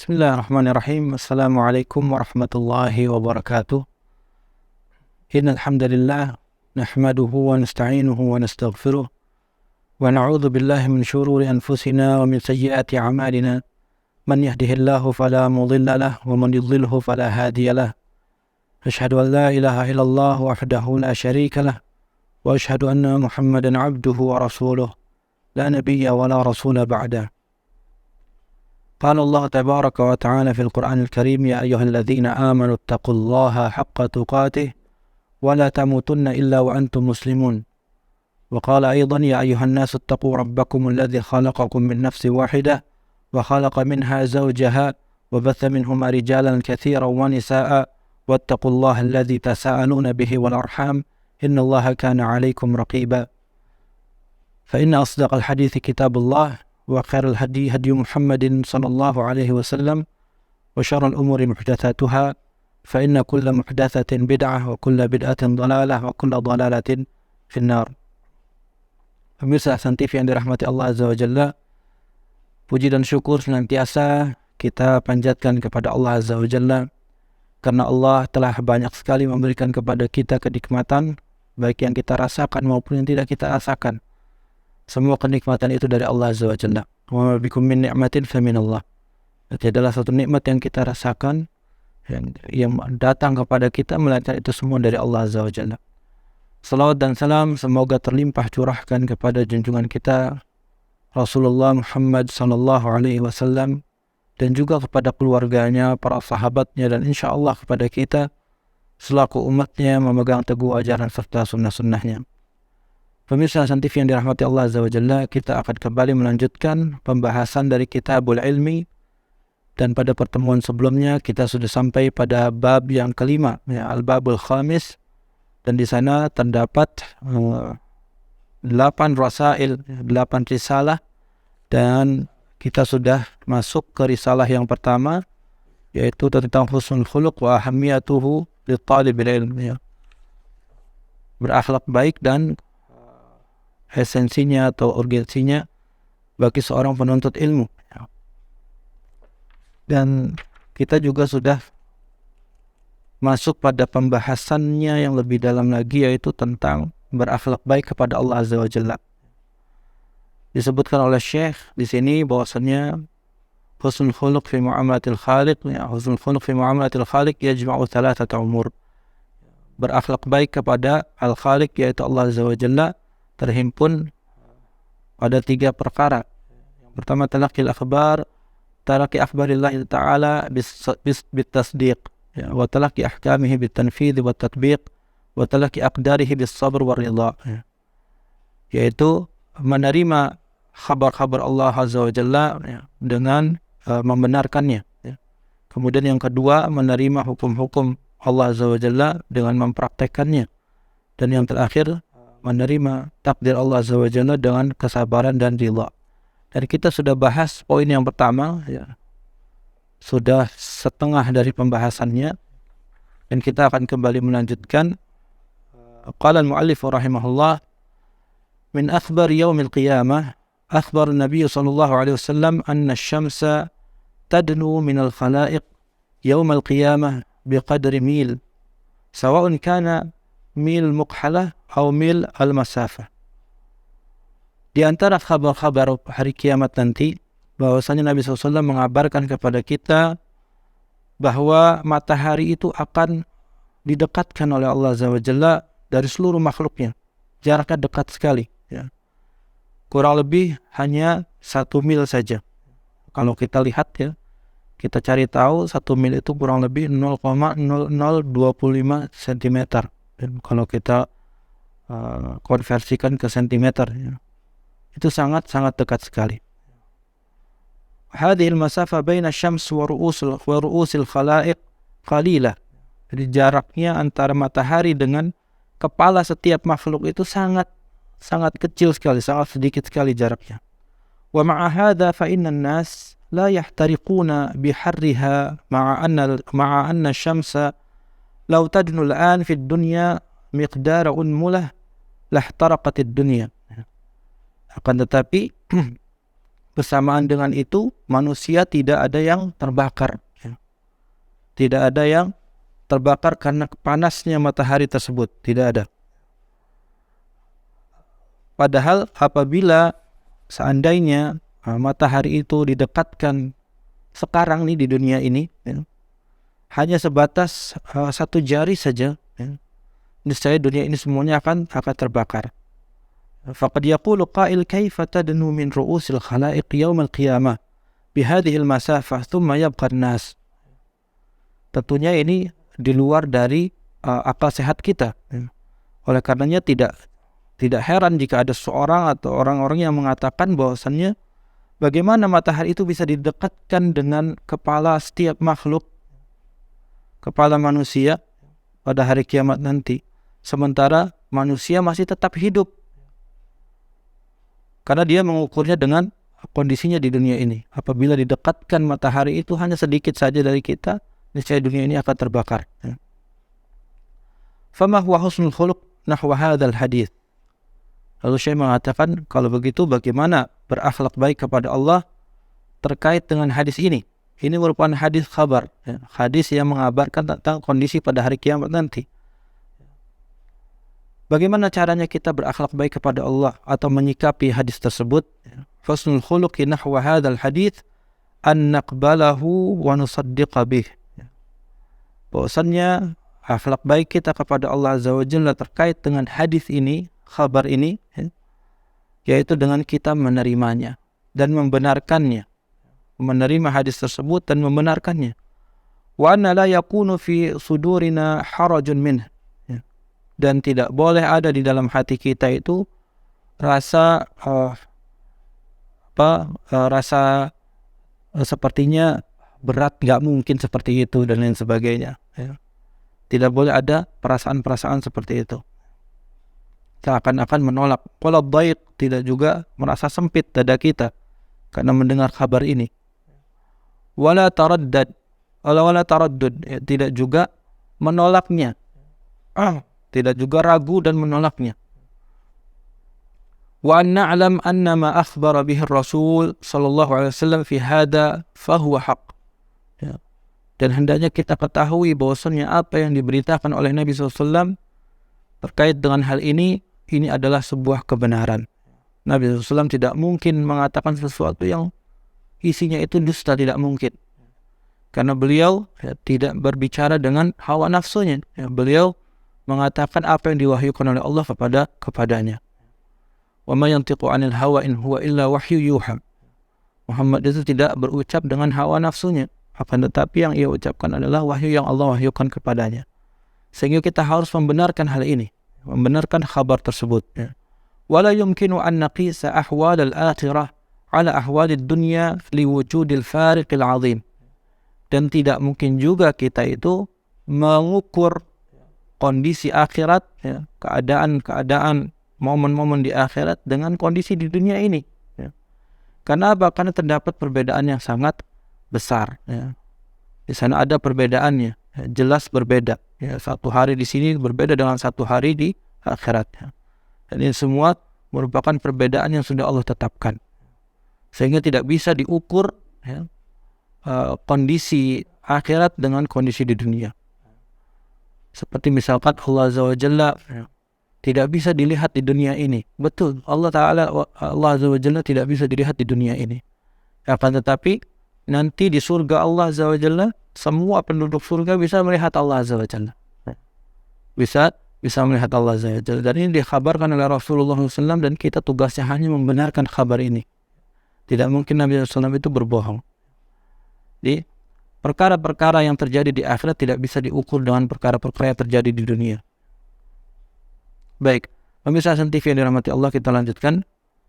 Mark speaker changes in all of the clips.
Speaker 1: Bismillahirrahmanirrahim. Assalamualaikum warahmatullahi wabarakatuh. Innal hamdalillah nahmaduhu wa nasta'inuhu wa nastaghfiruh wa na'udzu billahi min shururi anfusina wa min sayyiati a'malina. Man yahdihillahu fala mudilla lahu wa man yudlilhu fala hadiya lahu. Asyhadu an la ilaha illallah wahdahu la syarika lahu wa asyhadu anna Muhammadan 'abduhu wa rasuluh. La nabiyya wa la rasula ba'dah. قال الله تبارك وتعالى في القرآن الكريم يا أيها الذين آمنوا اتقوا الله حق تقاته ولا تموتن إلا وأنتم مسلمون. وقال أيضا يا أيها الناس اتقوا ربكم الذي خلقكم من نفس واحدة وخلق منها زوجها وبث منهما رجالا كثيرا ونساء واتقوا الله الذي تساءلون به والأرحام إن الله كان عليكم رقيبا. فإن أصدق الحديث كتاب الله وخير الهدي هدي محمد صلى الله عليه وسلم وشر الأمور محدثاتها فإن كل محدثة بدعة وكل بدعة ضلالة وكل ضلالة في النار. Pemirsa Hasan TV yang dirahmati Allah Azza wa Jalla, puji dan syukur senantiasa kita panjatkan kepada Allah Azza wa Jalla karena Allah telah banyak sekali memberikan kepada kita kenikmatan baik yang kita rasakan maupun yang tidak kita rasakan. Semua kenikmatan itu dari Allah Azza wa Jalla. Wa ma bikum min ni'matin fa min Allah. Itu adalah satu nikmat yang kita rasakan yang datang kepada kita, melainkan itu semua dari Allah Azza wa Jalla. Salawat dan salam semoga terlimpah curahkan kepada junjungan kita Rasulullah Muhammad sallallahu alaihi wasallam dan juga kepada keluarganya, para sahabatnya dan insyaallah kepada kita selaku umatnya memegang teguh ajaran serta sunnah-sunnahnya. Pemirsa Hasan TV yang dirahmati Allah Azza wa Jalla, kita akan kembali melanjutkan pembahasan dari Kitabul Ilmi, dan pada pertemuan sebelumnya kita sudah sampai pada bab yang kelima, ya, Al-Babul Khamis, dan di sana terdapat 8 rasail, 8 risalah, dan kita sudah masuk ke risalah yang pertama, yaitu tentang husnul khuluq wa ahamiyatuhu li talibil ilm, ya. Berakhlak baik dan esensinya atau urgensinya bagi seorang penuntut ilmu. Dan kita juga sudah masuk pada pembahasannya yang lebih dalam lagi, yaitu tentang berakhlak baik kepada Allah Azza wa Jalla. Disebutkan oleh Syekh di sini bahwasanya husnul khuluq fi muamalatil khaliq, ya, husnul khuluq fi muamalatil khaliq yajma'u thalathata umur. Berakhlak baik kepada al-Khaliq yaitu Allah Azza wa Jalla terhimpun pada 3 perkara. Yang pertama talaqi akhbarillah ta'ala bitasdiq, ya, wa talaqi ahkamihi bitanfidh wa tatbiq, wa talaqi aqdarihi bis sabr wa ridha, ya. Yaitu menerima khabar-khabar Allah Azza wa Jalla, ya, dengan membenarkannya, ya. Kemudian yang kedua menerima hukum-hukum Allah Azza wa Jalla dengan mempraktekannya. Dan yang terakhir menerima takdir Allah Azza wa Jalla dengan kesabaran dan ridha. Dan kita sudah bahas poin yang pertama, ya. Sudah setengah dari pembahasannya, dan kita akan kembali melanjutkan. Qala al-muallif rahimahullah, min akhbar yaumil qiyamah akhbar an-nabiy sallallahu alaihi wasallam anna asy-syamsa tadnu min al-khalaiq yaumal qiyamah biqadri mil sawa'un kana mil muqhalah atau mil al-masafah. Di antara kabar-kabar hari kiamat nanti, bahwasanya Nabi SAW mengabarkan kepada kita bahwa matahari itu akan didekatkan oleh Allah Azza wa Jalla dari seluruh makhluknya. Jaraknya dekat sekali, ya. Kurang lebih hanya 1 mil saja. Kalau kita lihat, ya, kita cari tahu 1 mil itu kurang lebih 0,0025 cm. Kalau kita konversikan ke sentimeter, ya, itu sangat-sangat dekat sekali. Hadhihi al-masafah baina asy-syams wa ru'usil khalaiq qalilah. Jadi jaraknya antara matahari dengan kepala setiap makhluk itu sangat kecil sekali, sangat sedikit sekali jaraknya. Wa ma'a hadza fa inna an-nas la yahtariquna biharriha ma'a anna asy-syamsa law tadnu al-an fi ad-dunya miqdara unmulah lahtaraqat ad-dunya. Akan tetapi bersamaan dengan itu manusia tidak ada yang terbakar, ya. Tidak ada yang terbakar karena panasnya matahari tersebut, tidak ada. Padahal apabila seandainya matahari itu didekatkan sekarang nih di dunia ini, ya, hanya sebatas satu jari saja, ya, niscaya dunia ini semuanya akan terbakar. Faqad yaqulu qail kaifa tadnu min ru'usil khalaiq yawm al-qiyamah bihadhihi al-masafah thumma yabqa an-nas. Tentunya ini di luar dari akal sehat kita. Oleh karenanya tidak heran jika ada seorang atau orang-orang yang mengatakan bahwasannya bagaimana matahari itu bisa didekatkan dengan kepala setiap makhluk, kepala manusia pada hari kiamat nanti, sementara manusia masih tetap hidup. Karena dia mengukurnya dengan kondisinya di dunia ini. Apabila didekatkan matahari itu hanya sedikit saja dari kita, niscaya dunia ini akan terbakar. Fama huwa husnul khuluq nahwa hadzal hadits. Lalu Syekh mengatakan, kalau begitu bagaimana berakhlak baik kepada Allah terkait dengan hadis ini? Ini merupakan hadis khabar, ya, hadis yang mengabarkan tentang kondisi pada hari kiamat nanti. Bagaimana caranya kita berakhlak baik kepada Allah atau menyikapi hadis tersebut? Husnul khuluqi nahwa hadzal hadits an naqbalahu wa nusaddiqa bih. Bahwasannya akhlak baik kita kepada Allah Azza wa Jalla terkait dengan hadis ini, khabar ini, yaitu dengan kita menerimanya dan membenarkannya. Menerima hadis tersebut dan membenarkannya. Wa anna la yakunu fi sudurina harajun minh. Dan tidak boleh ada di dalam hati kita itu rasa rasa sepertinya berat, nggak mungkin seperti itu dan lain sebagainya, ya. Tidak boleh ada perasaan-perasaan seperti itu, seakan-akan menolak. Wala dhaiq, tidak juga merasa sempit dada kita karena mendengar kabar ini. Wala taraddad, ya, tidak juga menolaknya, tidak juga ragu dan menolaknya. Wa an na'lam anna ma akhbara bihi Rasul sallallahu alaihi wasallam fi hada fahuwa haqq. Ya. Dan hendaknya kita ketahui bahwasanya apa yang diberitakan oleh Nabi SAW terkait dengan hal ini adalah sebuah kebenaran. Nabi SAW tidak mungkin mengatakan sesuatu yang isinya itu dusta, tidak mungkin. Karena beliau tidak berbicara dengan hawa nafsunya. Beliau mengatakan apa yang diwahyukan oleh Allah kepadanya. Wa ma yantiqu 'anil hawa in huwa illa wahyu yuha. Muhammad itu tidak berucap dengan hawa nafsunya, akan tetapi yang ia ucapkan adalah wahyu yang Allah wahyukan kepadanya. Sehingga kita harus membenarkan hal ini, membenarkan kabar tersebut. Wala yumkinu an naqisa ahwal al-akhirah ala ahwal ad-dunya liwujudil fariqil 'azim. Dan tidak mungkin juga kita itu mengukur kondisi akhirat, ya, keadaan momen-momen di akhirat dengan kondisi di dunia ini, ya. Karena apa? Karena terdapat perbedaan yang sangat besar, ya. Di sana ada perbedaannya, ya, jelas berbeda, ya. Satu hari di sini berbeda dengan satu hari di akhirat, ya. Dan ini semua merupakan perbedaan yang sudah Allah tetapkan, sehingga tidak bisa diukur, ya, kondisi akhirat dengan kondisi di dunia. Seperti misalkan Allah Azza wa Jalla tidak bisa dilihat di dunia ini. Betul, Allah Azza wa Jalla tidak bisa dilihat di dunia ini. Akan tetapi nanti di surga Allah Azza wa Jalla, semua penduduk surga bisa melihat Allah Azza wa Jalla. Bisa melihat Allah Azza wa Jalla. Dan ini dikhabarkan oleh Rasulullah SAW, dan kita tugasnya hanya membenarkan kabar ini. Tidak mungkin Nabi SAW itu berbohong. Jadi perkara-perkara yang terjadi di akhirat tidak bisa diukur dengan perkara-perkara yang terjadi di dunia. Baik, pemirsa Hasan TV yang dirahmati Allah, kita lanjutkan.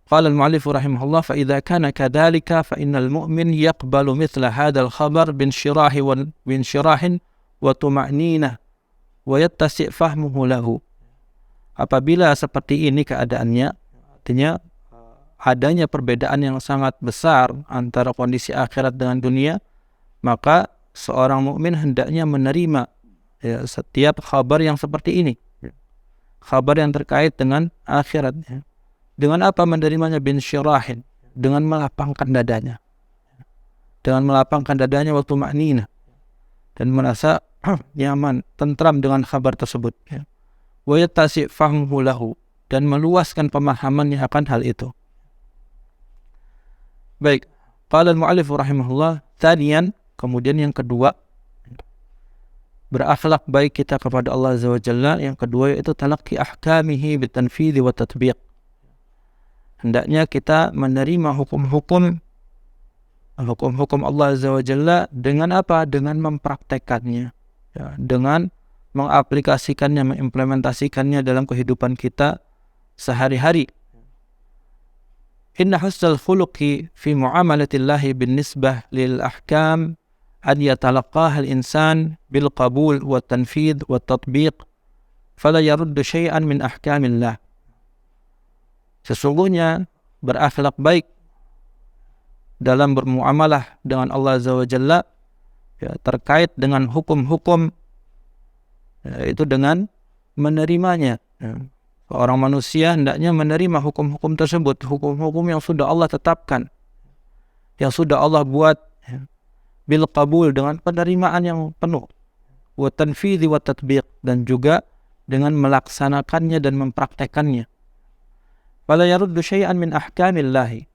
Speaker 1: Qala al-mu'allif rahimahullah, fa idza kana kadzalika fa innal mu'min yaqbalu mithla hadzal khabar binsyirahin wa tuma'ninah wa yattasi' fahmuhu lahu. Apabila seperti ini keadaannya, artinya adanya perbedaan yang sangat besar antara kondisi akhirat dengan dunia, maka seorang mukmin hendaknya menerima, ya, setiap kabar yang seperti ini, kabar yang terkait dengan akhirat, ya. Dengan apa menerimanya? Bin syirahin, dengan melapangkan dadanya. Dengan melapangkan dadanya waktu ma'nina, dan merasa nyaman, tentram dengan kabar tersebut. Wa yattasi' fahmuhu lahu, dan meluaskan pemahamannya akan hal itu. Baik, qala al-mu'allif rahimahullah, tsaniyan, kemudian yang kedua, berakhlak baik kita kepada Allah Azza wa Jalla, yang kedua yaitu talaqi ahkamihi bitanfidhi wa tatbiq. Hendaknya kita menerima hukum-hukum Allah Azza wa Jalla dengan apa? Dengan mempraktekannya, ya, dengan mengaplikasikannya, mengimplementasikannya dalam kehidupan kita sehari-hari. Inna husnal khuluqi fi muamalatillahi bin nisbah lil ahkam an yatalaqaha al-insan bil qabul wa tanfidh wa tatbiq fala yaruddu syai'an min ahkamillah. Sesungguhnya berakhlak baik dalam bermuamalah dengan Allah Azza wa Jalla, ya, terkait dengan hukum-hukum, ya, itu dengan menerimanya. Seorang manusia hendaknya menerima hukum-hukum tersebut, hukum-hukum yang sudah Allah tetapkan, yang sudah Allah buat, ya, bil qabul, dengan penerimaan yang penuh, wa tanfidhi wa tatbiq, dan juga dengan melaksanakannya dan mempraktekannya. Fala yaruddu syai'an min ahkamillahi,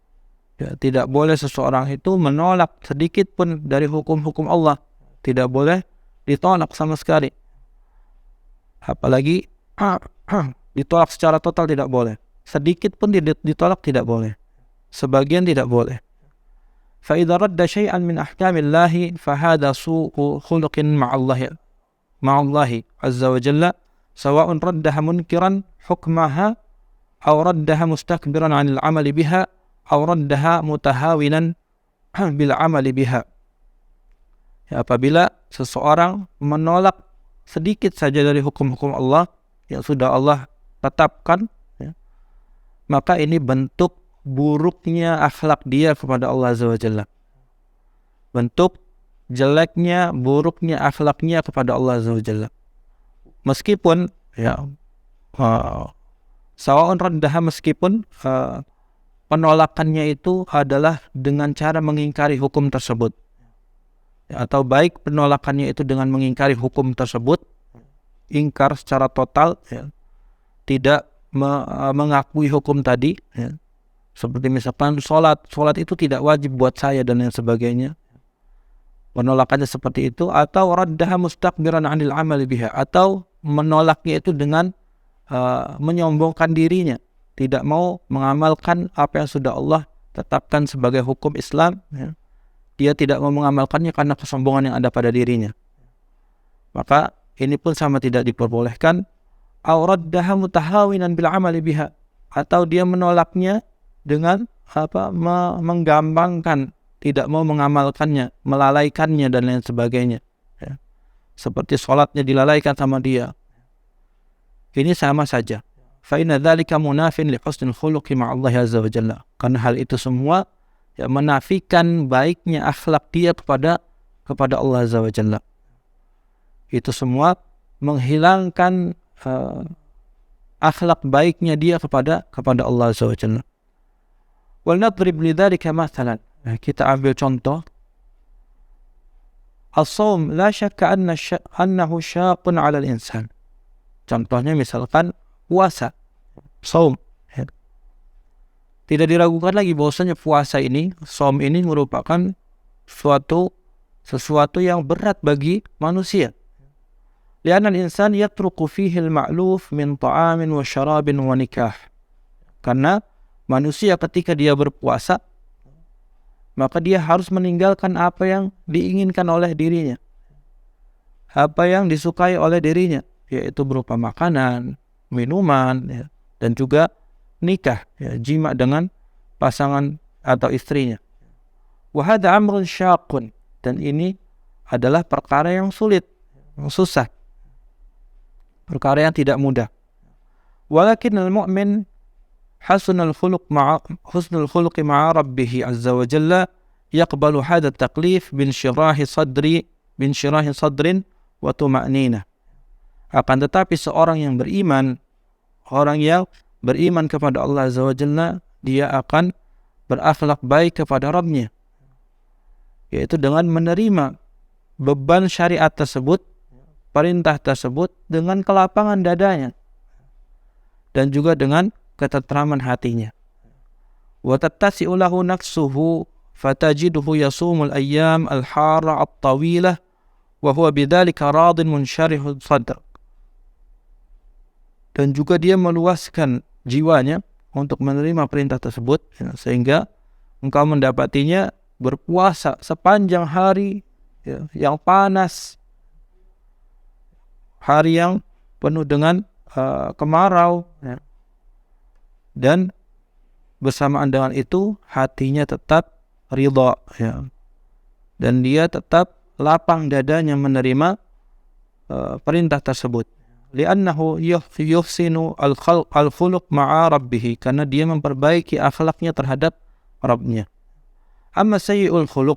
Speaker 1: ya, tidak boleh seseorang itu menolak sedikit pun dari hukum-hukum Allah, tidak boleh ditolak sama sekali. Apalagi ditolak secara total tidak boleh, sedikit pun ditolak tidak boleh, sebagian tidak boleh. فإذا رد شيئا من أحكام الله فهذا سوء خلق مع الله عز وجل سواء ردها منكرا حكمها أو ردها مستكبرا عن العمل بها أو ردها متهاونا بالعمل بها. Ya, apabila seseorang menolak sedikit saja dari hukum-hukum Allah yang sudah Allah tetapkan, ya, maka ini bentuk buruknya akhlak dia kepada Allah Azza wa Jalla, bentuk jeleknya, buruknya akhlaknya kepada Allah Azza wa Jalla. Meskipun, ya, sawa'un raddaha, meskipun penolakannya itu adalah dengan cara mengingkari hukum tersebut, ya, atau baik penolakannya itu dengan mengingkari hukum tersebut, ingkar secara total, ya, tidak mengakui hukum tadi, ya. Seperti misalkan sholat itu tidak wajib buat saya dan lain sebagainya, penolakannya seperti itu. Atau raddaha mustakbiran 'anil amali biha, atau menolaknya itu dengan menyombongkan dirinya, tidak mau mengamalkan apa yang sudah Allah tetapkan sebagai hukum Islam, ya. Dia tidak mau mengamalkannya karena kesombongan yang ada pada dirinya, maka ini pun sama tidak diperbolehkan. Aw raddaha mutahawinan bil amali biha, atau dia menolaknya dengan menggampangkan, tidak mau mengamalkannya, melalaikannya dan lain sebagainya, ya. Seperti sholatnya dilalaikan sama dia, ini sama saja. Fa inna dzalika munafin li husnil khuluqi ma'allahi azza wa jalla, karena hal itu semua, ya, menafikan baiknya akhlak dia kepada Allah azza wa jalla. Itu semua menghilangkan akhlak baiknya dia kepada Allah azza wa jalla. Wal nadrib lidzalika mathalan, kita ambil contoh. As-shaum la syakka annahu syaqun 'ala al-insan. Contohnya misalkan puasa, shaum, ya. Tidak diragukan lagi bahwasanya puasa ini, shaum ini merupakan sesuatu yang berat bagi manusia. Li'anna al-insan yatruku fihi al-ma'luf min ta'amin wa syarabin wa nikah. Karena manusia ketika dia berpuasa, maka dia harus meninggalkan apa yang diinginkan oleh dirinya, apa yang disukai oleh dirinya, yaitu berupa makanan, minuman, ya, dan juga nikah, ya, jima dengan pasangan atau istrinya. Wa hadza amrun syaqun, dan ini adalah perkara yang sulit, yang susah, perkara yang tidak mudah. Walakin al-mu'min husnul khuluqi ma'a rabbih azza wa jalla yaqbalu hadha at-taklif bin syirahi sadrin wa tuma'ninah. Akan tetapi seorang yang beriman, orang yang beriman kepada Allah azza wa jalla, dia akan berakhlak baik kepada Rabbnya, yaitu dengan menerima beban syariat tersebut, perintah tersebut dengan kelapangan dadanya dan juga dengan ketentraman hatinya. Wa tattasi'u lahu nafsuhu fatajiduhu yasumul ayyam al-hara at-tawilah wa huwa bidzalika radin munsyarihul sadr. Dan juga dia meluaskan jiwanya untuk menerima perintah tersebut, sehingga engkau mendapatinya berpuasa sepanjang hari yang panas, hari yang penuh dengan kemarau, dan bersamaan dengan itu hatinya tetap ridha, dan dia tetap lapang dadanya menerima perintah tersebut. Li'annahu yuhsinu al-khuluq ma'a rabbih, karena dia memperbaiki akhlaknya terhadap Rabbnya. Amma sayyi'ul khuluq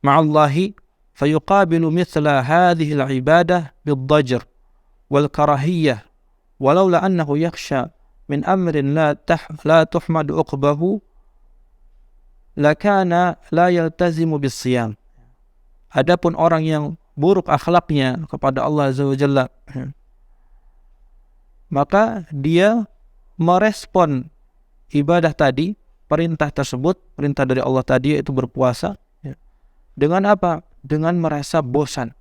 Speaker 1: ma'allahi fayuqabilu mithla hadhihi al-ibadah bid-dajr wal karahiyyah walaula annahu yakhsha min amrin la tuhmad uqbahu lakana la yaltazimu bis-siyam. Adapun orang yang buruk akhlaknya kepada Allah Azza wa Jalla, maka dia merespon ibadah tadi, perintah tersebut, perintah dari Allah tadi yaitu berpuasa, dengan apa? Dengan merasa bosan,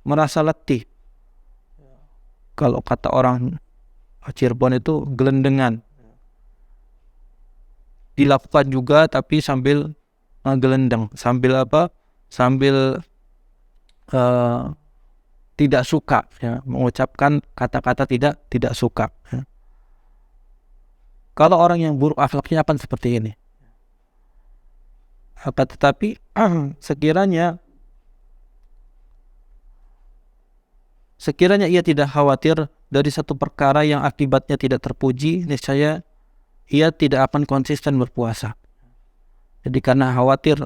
Speaker 1: merasa letih. Kalau kata orang Cirebon itu gelendengan. Dilakukan juga tapi sambil gelendang, sambil apa? Sambil tidak suka, mengucapkan kata-kata tidak suka. Kalau orang yang buruk akhlaknya akan seperti ini. Akan tetapi sekiranya ia tidak khawatir dari satu perkara yang akibatnya tidak terpuji, niscaya ia tidak akan konsisten berpuasa. Jadi karena khawatir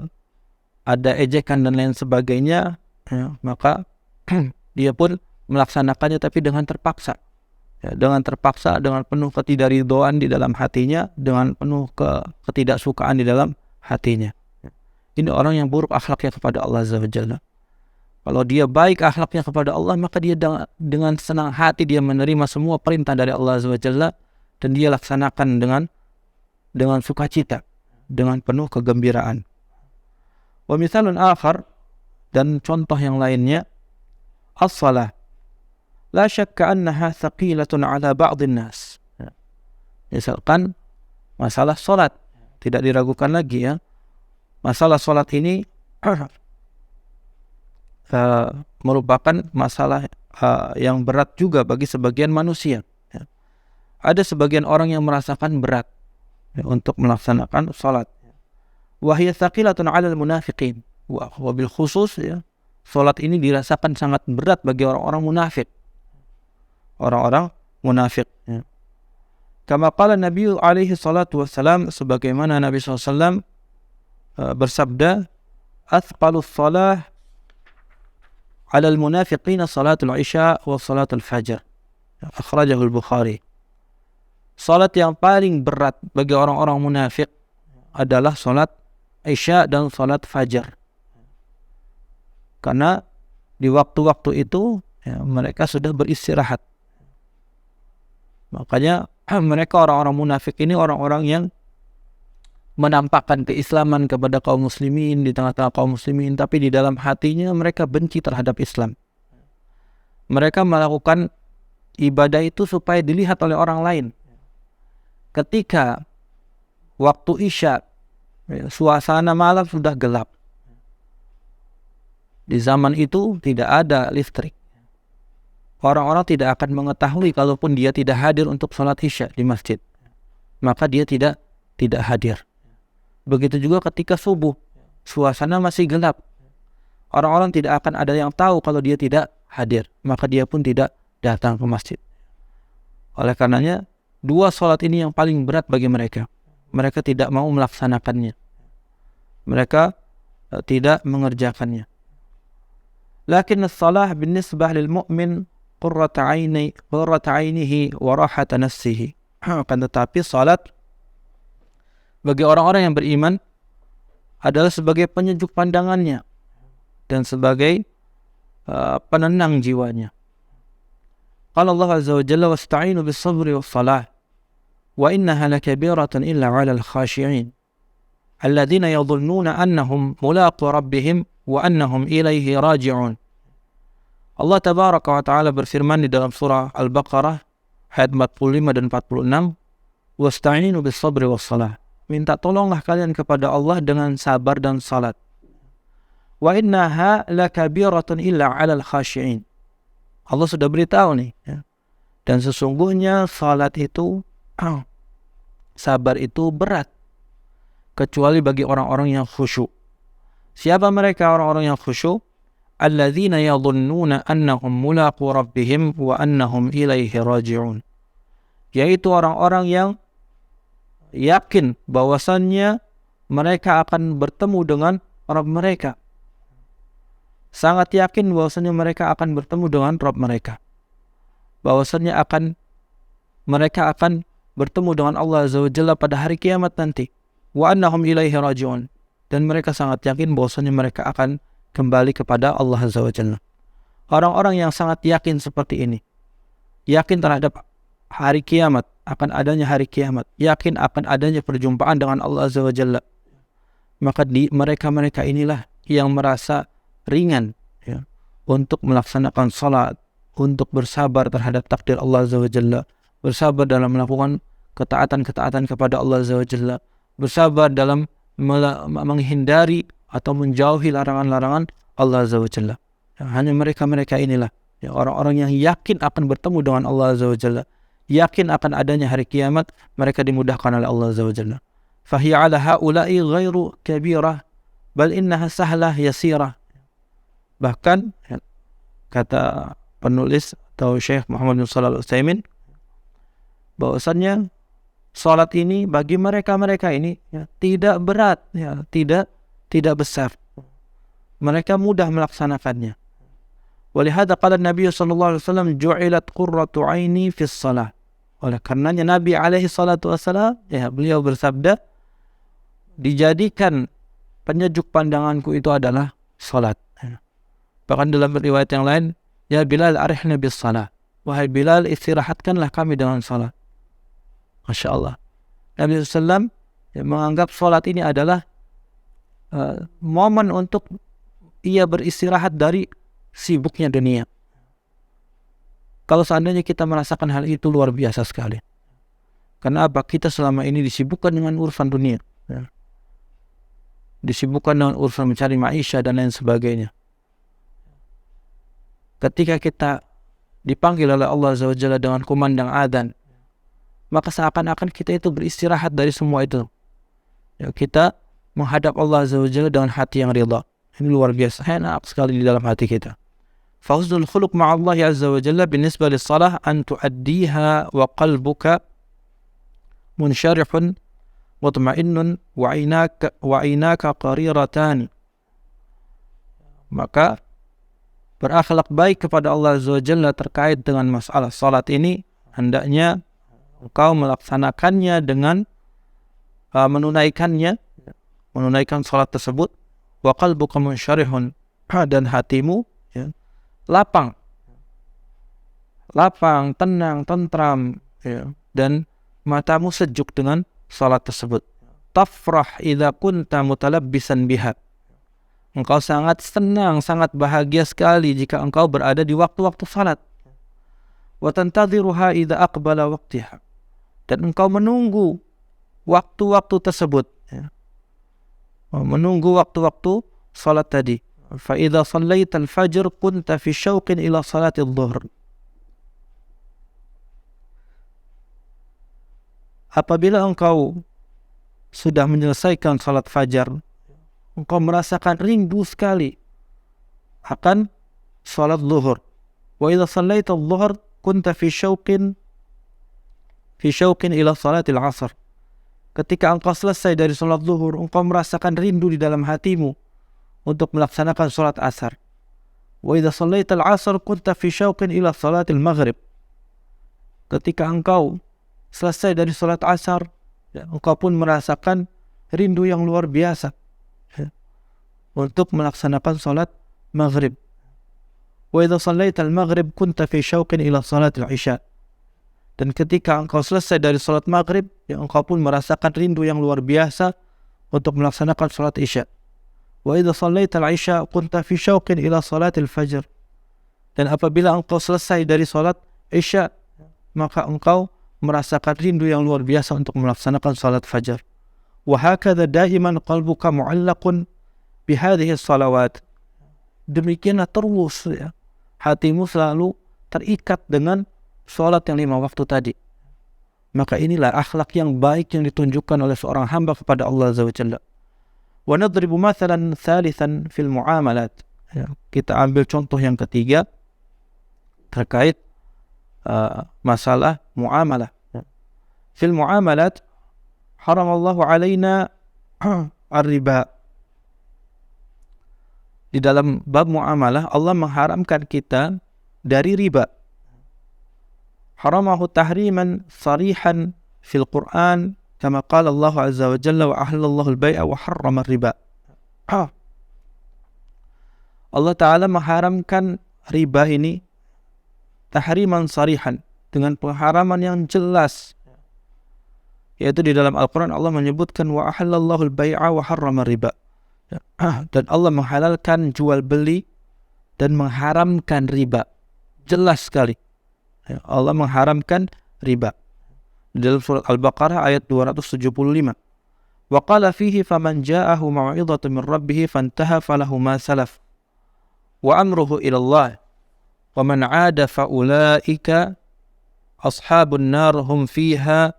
Speaker 1: ada ejekan dan lain sebagainya, maka dia pun melaksanakannya tapi dengan terpaksa. Dengan terpaksa, dengan penuh ketidakridhoan di dalam hatinya, dengan penuh ketidaksukaan di dalam hatinya. Ini orang yang buruk akhlaknya kepada Allah Azza wa Jalla. Kalau dia baik akhlaknya kepada Allah, maka dia dengan senang hati dia menerima semua perintah dari Allah Azza wa Jalla dan dia laksanakan dengan sukacita, dengan penuh kegembiraan. Wa mithalun akhar, dan contoh yang lainnya, as-salah. La syakka annaha thaqilatun ala ba'dhin nas. Misalkan masalah salat, tidak diragukan lagi ya. Masalah salat ini merupakan masalah yang berat juga bagi sebagian manusia. Ada sebagian orang yang merasakan berat untuk melaksanakan salat. Wa hiya thaqilatun 'alal munafiqin. Wa bil khusus salat ini dirasakan sangat berat bagi orang-orang munafik. Orang-orang munafik. Kama qala Nabi alaihi salatu wassalam, sebagaimana Nabi SAW bersabda, athqalus salah 'alal munafiqina salatul isya wa salatul fajr. Akhrajahu al-Bukhari. Salat yang paling berat bagi orang-orang munafik adalah salat isya dan salat fajar. Karena di waktu-waktu itu mereka sudah beristirahat. Makanya mereka orang-orang munafik ini orang-orang yang menampakkan keislaman kepada kaum muslimin di tengah-tengah kaum muslimin, tapi di dalam hatinya mereka benci terhadap Islam. Mereka melakukan ibadah itu supaya dilihat oleh orang lain. Ketika waktu isya, suasana malam sudah gelap. Di zaman itu tidak ada listrik. Orang-orang tidak akan mengetahui kalaupun dia tidak hadir untuk sholat isya di masjid. Maka dia tidak hadir. Begitu juga ketika subuh, suasana masih gelap. Orang-orang tidak akan ada yang tahu kalau dia tidak hadir. Maka dia pun tidak datang ke masjid. Oleh karenanya, dua sholat ini yang paling berat bagi mereka. Mereka tidak mau melaksanakannya. Mereka tidak mengerjakannya. Lakin as-salah binisbah lil mu'min qurrata ainihi wa rahata nafsihi. Akan tetapi salat bagi orang-orang yang beriman adalah sebagai penyejuk pandangannya dan sebagai penenang jiwanya. Qala Allah Azza wa Jalla wasta'inu bis sabri was salah wa innaha lakabiratun illa 'alal khashi'in alladzina yadhunnuna annahum mulaqu rabbihim wa annahum ilaihi raji'un. Allah tabaraka wa taala berfirman di dalam surah Al-Baqarah ayat 45 dan 46, wasta'inu bis sabri was salah. Minta tolonglah kalian kepada Allah dengan sabar dan salat. Wa innaha lakabiratun illa 'alal khashi'in. Allah sudah beritahu nih, ya. Dan sesungguhnya salat itu sabar itu berat kecuali bagi orang-orang yang khusyuk. Siapa mereka orang-orang yang khusyuk? Alladzina yadhunnuna annahum mulaqu rabbihim wa annahum ilaihi raji'un. Yaitu orang-orang yang yakin bahwasannya mereka akan bertemu dengan Rabb mereka. Sangat yakin bahwasannya mereka akan bertemu dengan Rabb mereka. Bahwasannya mereka akan bertemu dengan Allah Azza wa Jalla pada hari kiamat nanti. Wa annahum ilaihi raji'un. Dan mereka sangat yakin bahwasannya mereka akan kembali kepada Allah Azza wa Jalla. Orang-orang yang sangat yakin seperti ini, yakin terhadap hari kiamat, akan adanya hari kiamat, yakin akan adanya perjumpaan dengan Allah Azza wa Jalla, maka mereka inilah yang merasa ringan, ya, untuk melaksanakan salat, untuk bersabar terhadap takdir Allah Azza wa Jalla, bersabar dalam melakukan ketaatan-ketaatan kepada Allah Azza wa Jalla, bersabar dalam menghindari atau menjauhi larangan-larangan Allah Azza wa Jalla. Ya, hanya mereka inilah, ya, orang-orang yang yakin akan bertemu dengan Allah Azza wa Jalla, yakin akan adanya hari kiamat, mereka dimudahkan oleh Allah Azza wa Jalla. Fahiya ala haula'i ghairu kabirah bal innaha sahlah yasirah. Bahkan, ya, kata penulis atau Syekh Muhammad bin Shalih Al-Utsaimin, bahwasannya salat ini bagi mereka ini, ya, tidak berat, ya, tidak besar. Mereka mudah melaksanakannya. Walihada qala Nabi sallallahu alaihi wasallam ju'ilat qurratu aini fis shalah. Oleh karenanya Nabi alaihi salatu wasallam, ya, beliau bersabda, dijadikan penyejuk pandanganku itu adalah salat. Bahkan dalam riwayat yang lain, ya Bilal arihna bis salah. Wahai Bilal, istirahatkanlah kami dengan salat. Masya Allah. Nabi SAW menganggap salat ini adalah momen untuk ia beristirahat dari sibuknya dunia. Kalau seandainya kita merasakan hal itu luar biasa sekali. Karena apa? Kita selama ini disibukkan dengan urusan dunia, ya. Disibukkan dengan urusan mencari maisha dan lain sebagainya. Ketika kita dipanggil oleh Allah Azza wa Jalla dengan kumandang adzan, maka seakan-akan kita itu beristirahat dari semua itu, ya, kita menghadap Allah Azza wa Jalla dengan hati yang ridha. Ini luar biasa, enak sekali di dalam hati kita. Fahusnul khuluq ma'allahi Azza wa Jalla binisbah lis-salah an tuaddiha wa qalbuka munsyarihun mutmainnun wa aynaka qariratan. Maka berakhlak baik kepada Allah Azza wa Jalla terkait dengan masalah salat ini, hendaknya engkau melaksanakannya dengan menunaikan salat tersebut, wa qalbuka munsyarihun, dan hatimu, ya, lapang, tenang, tentram, ya, dan matamu sejuk dengan salat tersebut. Tafrah idza kunta mutalabbisan biha. Engkau sangat senang, sangat bahagia sekali jika engkau berada di waktu-waktu salat. Wa tantadhiruha idza aqbala waqtiha. Dan engkau menunggu waktu-waktu tersebut, ya. Menunggu waktu-waktu salat tadi. Fa idza shallaita al-fajr kunta fi syauqin ila salati adh-dhuhr. Apabila engkau sudah menyelesaikan salat fajar, engkau merasakan rindu sekali akan salat zuhur. Wa idza shallaita adh-dhuhr kunta fi syauqin ila salatil asr. Ketika engkau selesai dari salat zuhur, engkau merasakan rindu di dalam hatimu untuk melaksanakan salat asar. Wa idza shallaita al-asr kunta fi syauqin ila salatil maghrib. Ketika engkau selesai dari salat asar, engkau pun merasakan rindu yang luar biasa untuk melaksanakan salat maghrib. Wa idza shallaita al-maghrib kunta fi syauqin ila salat al-isya. Dan ketika engkau selesai dari salat maghrib, engkau pun merasakan rindu yang luar biasa untuk melaksanakan salat isya. Wa idza shallaita al-isya kunta fi syauqin ila salat al-fajr. Dan apabila engkau selesai dari salat isya, maka engkau merasakan rindu yang luar biasa untuk melaksanakan salat fajar. Wa hakadha daiman qalbuka mu'allaqun bihadhihi salawat. Demikianlah terus hatimu selalu terikat dengan salat yang 5 waktu tadi. Maka inilah akhlak yang baik yang ditunjukkan oleh seorang hamba kepada Allah Azza wa Jalla. Wa nadribu mathalan thalithan fil muamalat. Kita ambil contoh yang ketiga terkait masalah muamalah. Fil muamalat haramallahu alaina ar-riba. Di dalam bab muamalah Allah mengharamkan kita dari riba. Haramahu tahriman sarihan fil Quran kama qala Allah azza wa jalla wa ahallallahu al-bai'a wa harrama ar-riba. Allah Ta'ala mengharamkan riba ini tahriman sarihan, dengan pengharaman yang jelas, yaitu di dalam Al-Quran Allah menyebutkan wa ahallallahu al-bai'a wa harrama riba. Dan Allah menghalalkan jual beli dan mengharamkan riba. Jelas sekali Allah mengharamkan riba di dalam surat Al-Baqarah ayat 275. Wa qala fihi faman ja'ahu mau'izatun min rabbih fantaha falahu ma salaf wa amruhu ila Allah wa man 'ada fa ulaika ashabun nar hum fiha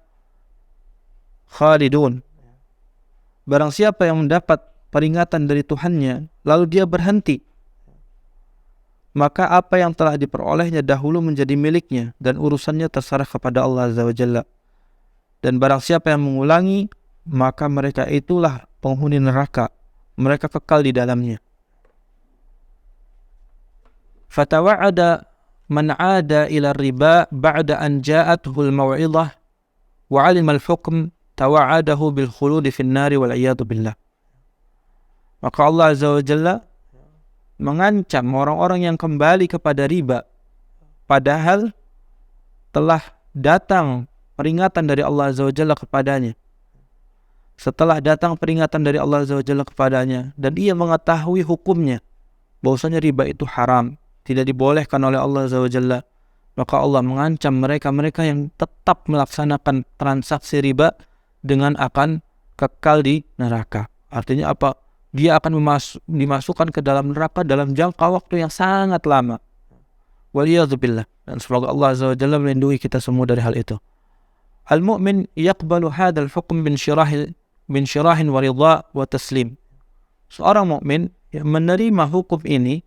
Speaker 1: khalidun. Barang siapa yang mendapat peringatan dari Tuhannya lalu dia berhenti, maka apa yang telah diperolehnya dahulu menjadi miliknya dan urusannya terserah kepada Allah Azza wa Jalla. Dan barang siapa yang mengulangi, maka mereka itulah penghuni neraka, mereka kekal di dalamnya. Fatawa'ada man 'ada ila riba ba'da an ja'athu al-maw'izah wa 'alima al-hukm tawa'adahu bil khulud fi an-nar wal 'iyadu billah. Maka Allah Azza wa Jalla mengancam orang-orang yang kembali kepada riba padahal telah datang peringatan dari Allah Azza wa Jalla kepadanya. Setelah datang peringatan dari Allah Azza wa Jalla kepadanya dan ia mengetahui hukumnya bahwasanya riba itu haram, tidak dibolehkan oleh Allah Azza wa Jalla, maka Allah mengancam mereka yang tetap melaksanakan transaksi riba dengan akan kekal di neraka. Artinya apa? Dia akan dimasukkan ke dalam neraka dalam jangka waktu yang sangat lama. Waliyadzubillah. Dan semoga Allah Azza wa Jalla melindungi kita semua dari hal itu. Al-mu'min yaqbalu hadzal hukm bin syirahin wa ridha wa taslim. Seorang mukmin yang menerima hukum ini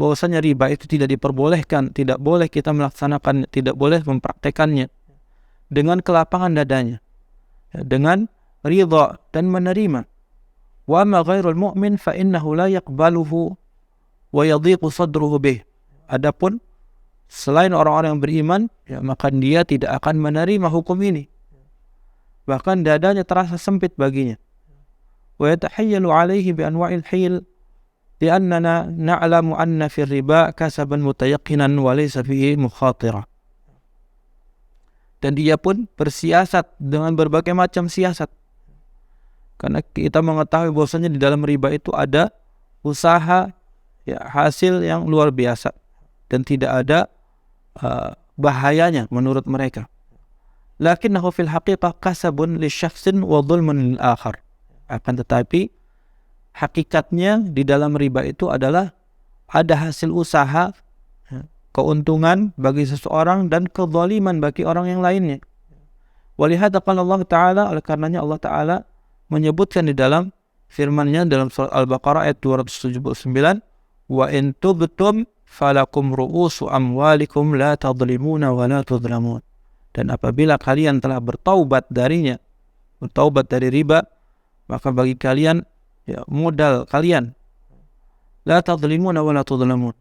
Speaker 1: bahwasanya riba itu tidak diperbolehkan, tidak boleh kita melaksanakan, tidak boleh mempraktekannya, dengan kelapangan dadanya, dengan ridha dan menerima. Wa ma ghairul mu'min fa innahu la yaqbaluhu wa yadhiqu sadruhu bih. Adapun selain orang-orang yang beriman, maka dia tidak akan menerima hukum ini. Bahkan dadanya terasa sempit baginya. Wa yatahayyalu alaihi bi anwa'il hil li'annana na'lamu anna fi riba kasaban mutayaqqinan wa laysa fihi mukhatirah. Dan dia pun bersiasat dengan berbagai macam siasat. Karena kita mengetahui bahwasanya di dalam riba itu ada usaha, hasil yang luar biasa dan tidak ada bahayanya menurut mereka. Lakinnahu fil haqiqah kasabun li syakhsin wa dhulmun lil akhar. Akan tetapi hakikatnya di dalam riba itu adalah ada hasil usaha, keuntungan bagi seseorang dan kezaliman bagi orang yang lainnya. Walihada qala Allah Ta'ala, oleh karenanya Allah Ta'ala menyebutkan di dalam firman-Nya dalam surat Al-Baqarah ayat 279, wa in tubtum falakum ru'usu amwalikum la tadlimuna wa la tudlamun. Dan apabila kalian telah bertaubat darinya, bertaubat dari riba, maka bagi kalian modal kalian, la tadlimuna wa la tudlamun.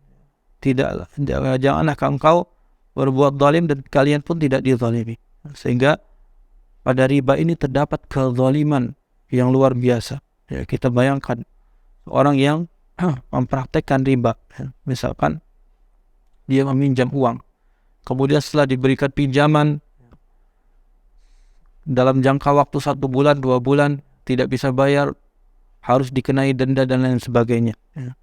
Speaker 1: Janganlah engkau berbuat zalim dan kalian pun tidak dizalimi. Sehingga pada riba ini terdapat kezaliman yang luar biasa. Ya, kita bayangkan orang yang mempraktekkan riba, ya, misalkan dia meminjam uang, kemudian setelah diberikan pinjaman dalam jangka waktu 1 bulan, 2 bulan tidak bisa bayar, harus dikenai denda dan lain sebagainya. Ya.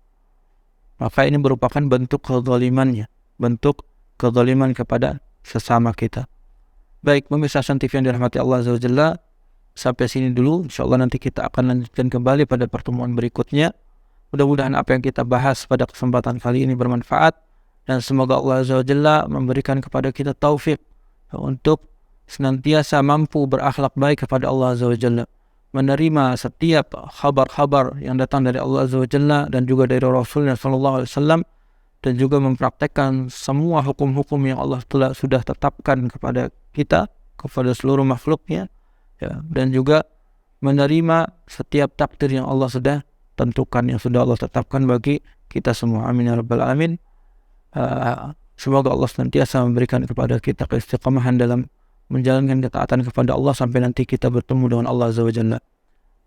Speaker 1: Maka ini merupakan bentuk kezalimannya, bentuk kezaliman kepada sesama kita. Baik, pemirsa Hasan TV yang dirahmati Allah Azza wa Jalla, sampai sini dulu. InsyaAllah nanti kita akan lanjutkan kembali pada pertemuan berikutnya. Mudah-mudahan apa yang kita bahas pada kesempatan kali ini bermanfaat, dan semoga Allah Azza wa Jalla memberikan kepada kita taufik untuk senantiasa mampu berakhlak baik kepada Allah Azza wa Jalla, menerima setiap khabar-khabar yang datang dari Allah Azza wa Jalla dan juga dari Rasulnya Sallallahu Alaihi Wasallam, dan juga mempraktekkan semua hukum-hukum yang Allah sudah tetapkan kepada kita, kepada seluruh makhluknya, ya, dan juga menerima setiap takdir yang Allah sudah tentukan, yang sudah Allah tetapkan bagi kita semua. Amin ya rabbal alamin. Semoga Allah senantiasa memberikan kepada kita keistiqamahan dalam menjalankan ketaatan kepada Allah sampai nanti kita bertemu dengan Allah Azza wa Jalla.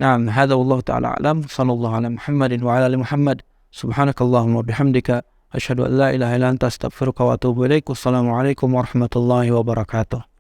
Speaker 1: Naam, hadza wallahu ta'ala a'lam. Sallallahu ala Muhammadin wa ala ali Muhammad. Subhanakallahumma bihamdika asyhadu an la ilaha illa anta astaghfiruka wa atubu ilaik. Wassalamualaikum warahmatullahi wabarakatuh.